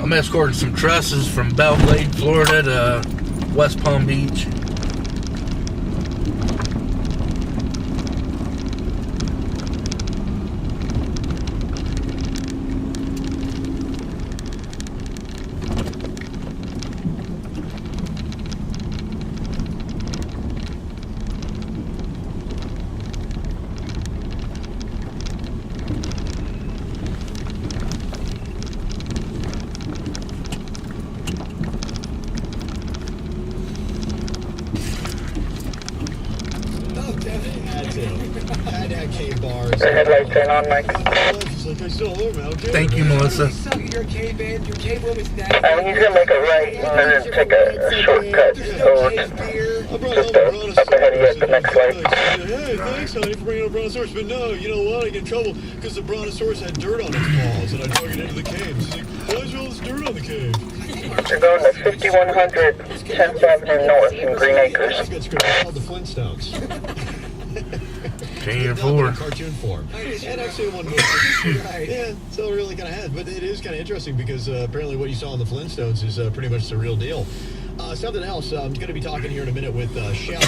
I'm escorting some trusses from Belgrade, Florida to West Palm Beach. The headlights turn on, Mike. Thank you, Melissa. He's gonna make a right and then take a shortcut just up ahead of you at the next light. Hey, thanks, honey, for bringing up Brontosaurus. But no, you know what? I get in trouble because the Brontosaurus had dirt on its paws, and I drug it into the cave. She's like, why is all this dirt on the cave? You're going to 5100 10th Avenue North in Green Acres. That's good script. It's called The Flintstones. Chain 4. Cartoon form. And actually one movie. Right. Yeah, so it really kind of has. But it is kind of interesting because apparently what you saw in the Flintstones is pretty much the real deal. Something else, I'm going to be talking here in a minute with Shelly.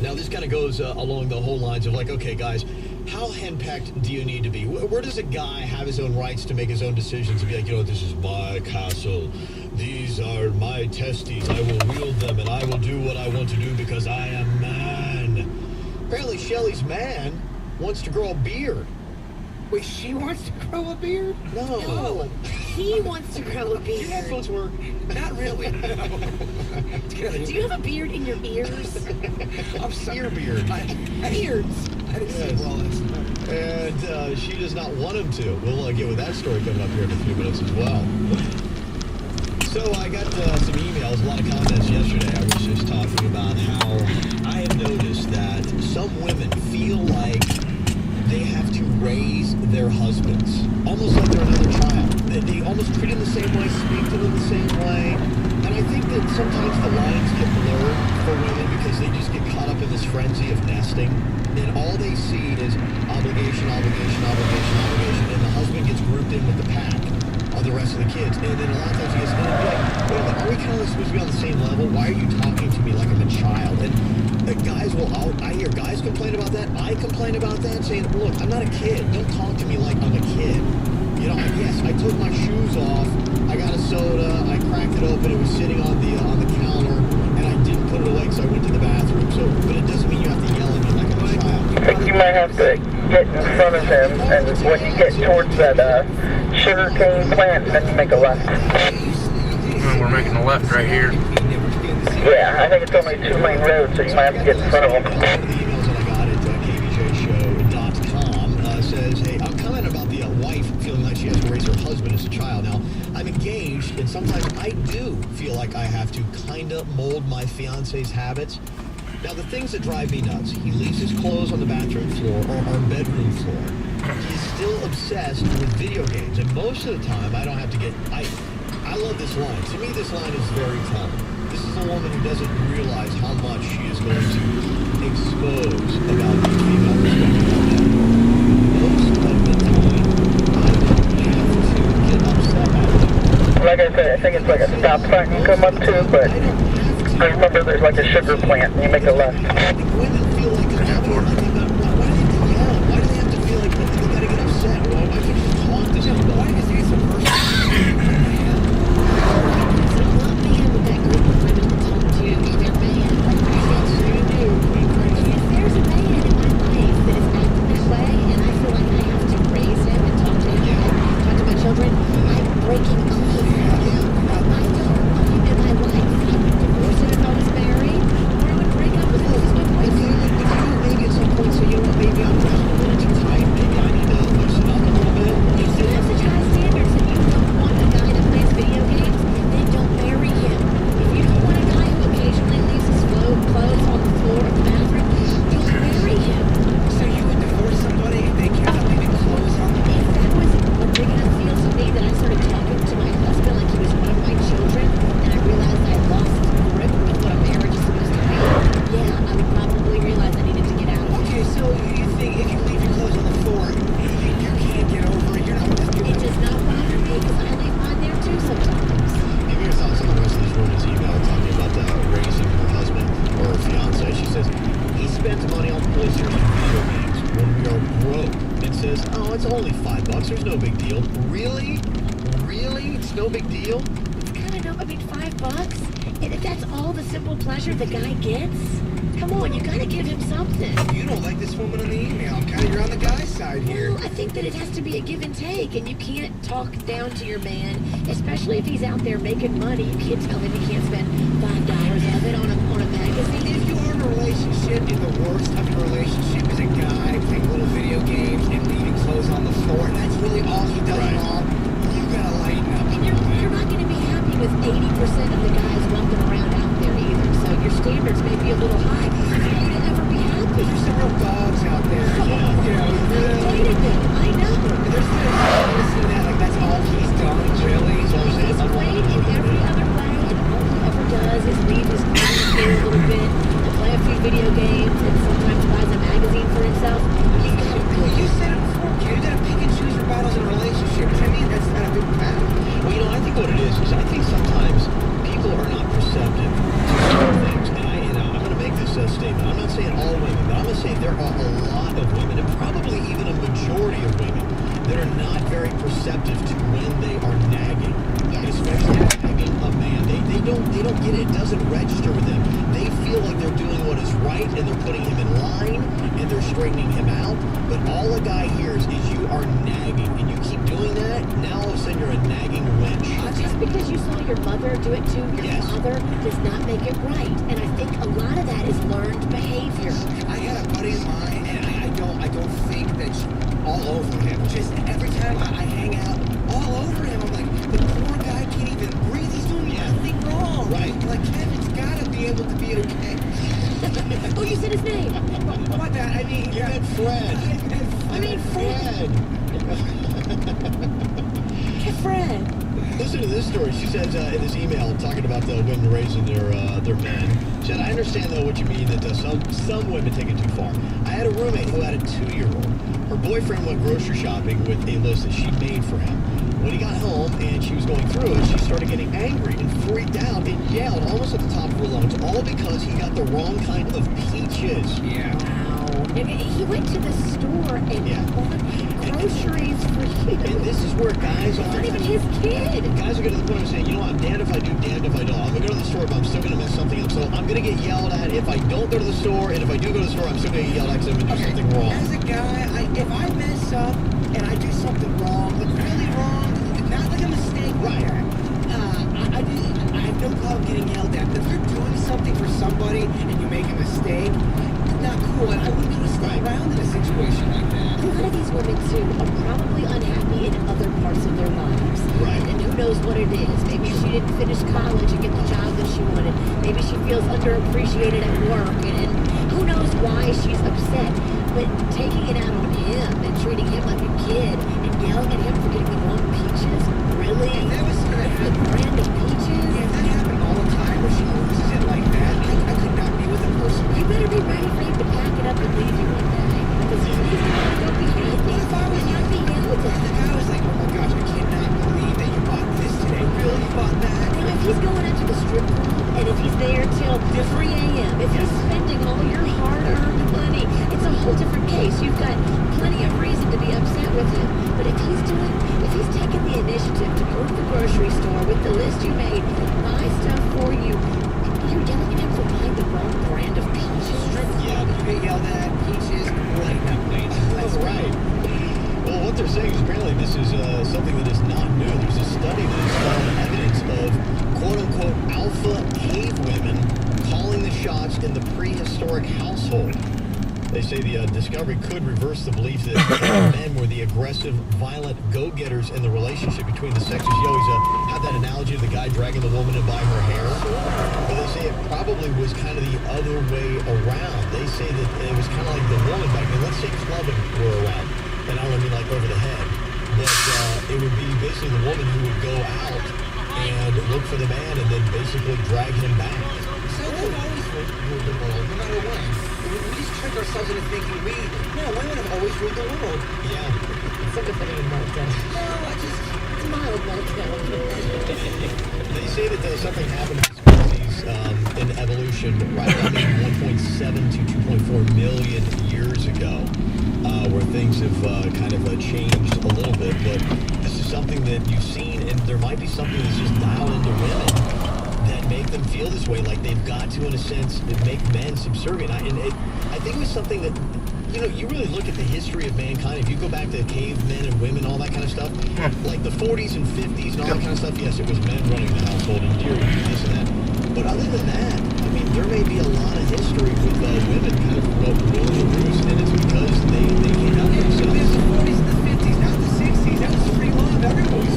Now, this kind of goes along the whole lines of like, okay, guys, how henpecked do you need to be? Where does a guy have his own rights to make his own decisions and be like, you know, this is my castle. These are my testes. I will wield them and I will do what I want to do because I am man. Apparently, Shelly's man wants to grow a beard. Wait, she wants to grow a beard? No. He wants to grow a beard. Do your headphones work? Not really. No. Do you have a beard in your ears? I'm sorry. Ear beard. Beards. I didn't say well. And she does not want him to. We'll get with that story coming up here in a few minutes as well. So I got some emails, a lot of comments yesterday. I was just talking about how I have noticed that some women feel like they have to raise their husbands, almost like they're another child. They almost treat them the same way, speak to them the same way. And I think that sometimes the lines get blurred for women because they just get caught up in this frenzy of nesting. And all they see is obligation, obligation, obligation, obligation. And the husband gets grouped in with the pack of the rest of the kids. And then a lot of times he gets like, wait a minute, are we kind of supposed to be on the same level? Why are you talking to me like I'm a child? And guys will, I hear guys complain about that. I complain about that, saying, look, I'm not a kid. Don't talk to me like I'm a kid. You know, yes, I took my shoes off. I got a soda. I cracked it open. It was sitting on the counter, and I didn't put it away because I went to the bathroom. So, but it doesn't mean you have to yell at me like I'm a child. I think you might have to get in front of him, and when you get towards that sugarcane plant, then you make a left. We're making a left right here. Yeah, I think it's only a 2-lane road, so you might have to get in front of him. One of the emails that I got at kvjshow.com says, hey, I'm commenting about the wife feeling like she has to raise her husband as a child. Now, I'm engaged, and sometimes I do feel like I have to kind of mold my fiance's habits. Now, the things that drive me nuts, he leaves his clothes on the bathroom floor or our bedroom floor. He's still obsessed with video games, and most of the time, I don't have to get... I love this line. To me, this line is very telling. This is a woman who doesn't realize how much she is going to expose about the female perspective. Most of the time, I don't have to get upset at it. Like I said, I think it's like a stop sign you come up to, but I remember there's like a sugar plant, and you make a left. I think women feel like they're having why do they have to feel like they gotta get upset? Why can't you just talk to them? Why do you say it's a person? That I started talking to my Really? Really? It's no big deal? It's kind of no, I mean, $5? And if that's all the simple pleasure the guy gets, come on, you gotta give him something. You don't like this woman on the email. You're on the guy's side here. Well, I think that it has to be a give and take, and you can't talk down to your man, especially if he's out there making money. You can't tell him he can't spend $5 of it on a magazine. If you are in a relationship and the worst of your relationship is a guy playing little video games and leaving clothes on the floor, and that's really all he does Right. wrong, you gotta lighten up. And you're not going to be happy with 80% of the guys walking around out there either. So your standards may be a little high for you to ever be happy. There's some real dogs out there. Yeah. You know, I've dated them. I know. there's listening to that, like that's all he's done, really. He's great in every other way, and all he ever does is leave his clothes there a little bit, and play a few video games, and sometimes buys a magazine for himself. You said it before, kid. You gotta pick and choose your battles in a relationship. I mean, that's not a big path. Well, I think what it is I think sometimes people are not perceptive to certain things. And I'm going to make this statement. I'm not saying all women, but I'm going to say there are a lot of women, and probably even a majority of women, that are not very perceptive to when they are nagging. Yes. Especially nagging a man. They don't get it. It doesn't register with them. They feel like they're doing what is right, and they're putting him in line, and they're straightening him out. But all a guy hears is you are nagging, and you keep doing that, now all of a sudden you're a nagging wench. Just because you saw your mother do it to your Yes. father does not make it right. And I think a lot of that is learned behavior. I had a buddy of mine, and I don't think that's all over him. Just every time I hang out, all over him, I'm like, the poor guy can't even breathe. He's doing nothing wrong. Right. Like, Kevin's gotta be able to be okay. Oh, you said his name. What that? I mean, You meant Fred. I mean, Fred. Fred. Listen to this story. She says in this email, talking about the women raising their men. She said, I understand, though, what you mean, that some women take it too far. I had a roommate who had a 2-year-old. Her boyfriend went grocery shopping with a list that she made for him. When he got home and she was going through it, she started getting angry and freaked out and yelled almost at the top of her lungs, all because he got the wrong kind of peaches. yeah. Wow. And he went to the store and Yeah. bought groceries for you. And this is where guys It's are. not even his kid. Guys are getting to the point of saying, you know what, I'm damned if I do, damned if I don't. I'm going to go to the store, but I'm still going to mess something up. So I'm going to get yelled at if I don't go to the store, and if I do go to the store, I'm still going to get yelled at because I'm going to do something wrong. As a guy, if I mess up and I do something wrong, like really wrong, not like a mistake, Right. I have no problem getting yelled at. But if you're doing something for somebody and you make a mistake, it's not cool. And I wouldn't want to stay around in a situation like that. A lot of these women, too, are probably unhappy in other parts of their lives. Right. And who knows what it is. Maybe she didn't finish college and get the job that she wanted. Maybe she feels underappreciated at work. And who knows why she's upset. But taking it out on him and treating him like a kid and yelling at him for getting the wrong peaches, really? If that was That's the brand of peaches? if that happened all the time where she loses it like that, I could not be with a person You like better be ready for him to pack it up and leave you one day. Because he's gonna go behind me. What if I was not be yelled that. at? The guy was like, oh my gosh, I cannot believe that you bought this today. Really? You bought that? Now, if he's going out to the strip club and if he's there till 3 a.m., if he's spending all your hard-earned money, it's a whole different case. You've got plenty of reason to be upset with him. But if he's taking the initiative to go to the grocery store with the list you made, buy stuff for you, you're yelling at him for buying the wrong brand of peaches. Yeah. You get yelled at, peaches, lighten up, ladies. That's right. Well, what they're saying is apparently this is something that is not new. There's a study that has found evidence of quote-unquote alpha cave women calling the shots in the prehistoric household. They say the discovery could reverse the belief that men were the aggressive, violent go-getters in the relationship between the sexes. You always have that analogy of the guy dragging the woman in by her hair. But they say it probably was kind of the other way around. They say that it was kind of like the woman back then. Let's say clubbing were around. And I don't mean like over the head. That it would be basically the woman who would go out and look for the man and then basically drag him back. So we've always ruled the world, no matter what. We just trick ourselves into thinking women have always ruled the world. Yeah. Sympathy and meltdown. No, It's mild meltdown. They say that something happened to species in evolution right around maybe 1.7 to 2.4 million years ago. where things have kind of changed a little bit. But this is something that you've seen, and there might be something that's just dialed into women that make them feel this way, like they've got to, in a sense, make men subservient. I think it was something that, you really look at the history of mankind. If you go back to cavemen and women, all that kind of stuff, like the 40s and 50s and all that kind of stuff, yes, it was men running the household and deer and this and that. But other than that, I mean, there may be a lot of history with women kind of ruling the roost, and it's because they can't help Yeah, themselves. it was the 40s and the 50s, not the 60s. That was free love. Everyone was